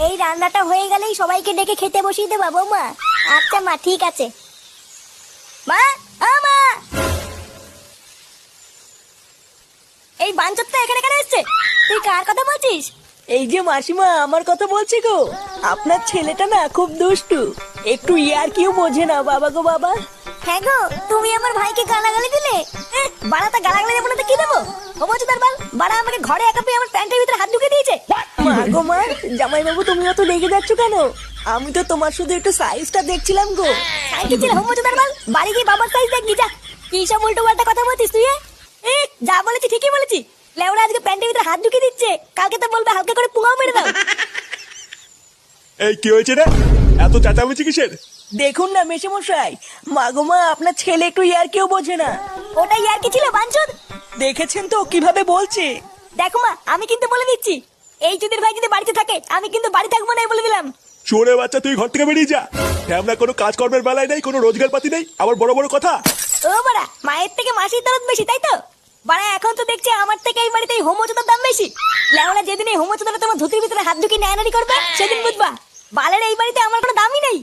এই রান্নাটা হয়ে গেলেই সবাইকে ডেকে খেতে বসিয়ে দেবা বৌমা। আচ্ছা মা, ঠিক আছে। মা, মা, এই বাঞ্চতটা এখানে কেন এসছে? তুই কার কথা বলছিস? এই যে মাসিমা, আমার কথা বলছি গো। আপনার ছেলেটা না খুব দুষ্টু, একটু ইয়ার কিউ বোঝে না বাবা গো বাবা। হ্যাঁ গো, তুমি আমার ভাইকে গালাগালি দিলে। বাড়াটা গালাগালি দেবো না তো কি দেবো? ও বলছো তার বাল, বাড়া আমাকে ঘরে একা পেয়ে আমার প্যান্টের ভিতরে হাত ঢুকে দিয়েছে। মা গো মা, জামাই বাবু তুমি অত রেগে যাচ্ছ কেন? আমি তো তোমার শুধু একটু সাইজটা দেখছিলাম গো। সাইকেল ছিল হোম তার বাল, বাড়ি গিয়ে বাবার সাইজ দেখবি যা। কি সব উল্টো পাল্টা কথা বলছিস তুই? যা বলেছি ঠিকই বলেছি। লেওরা আজকে প্যান্টের ভিতরে হাত ঢুকে দিচ্ছে, কালকে তো বলবে হালকা করে পুঙাও মেরে দাও। এই কি হয়েছে রে? এত চেঁচামেচি কিসের? দেখুন না মেশামশাই, মা গো মা, আপনার ছেলে একটু ইয়ার কিউ বোঝে না। ওটাই আর কি ছিল বাঞ্চুদ? দেখেছেন তো কিভাবে বলছে। দেখো মা, আমি কিন্তু বলে দিচ্ছি, এই চুদির ভাই যদি বাড়িতে থাকে আমি কিন্তু বাড়ি থাকবো না, বলে দিলাম। চোরে বাচ্চা, তুই ঘর থেকে বেরিয়ে যা। আমরা কোনো কাজকর্মের বেলায় নেই, কোনো রোজগার পাতি নেই, আবার বড় বড় কথা। ও বাড়া, মায়ের থেকে মাসির দরদ বেশি, তাই তো? বাড়া এখন তো দেখছি আমার থেকে এই বাড়িতে হোমোচোদার দাম বেশি। লেওরা যেদিন এই হোমোচোদাটা তোমার ধুতির ভিতরে হাত ঢুকিয়ে নেয়ানারি করবে সেদিন বুঝবা বালের এই বাড়িতে আমার কোনো দামই নেই।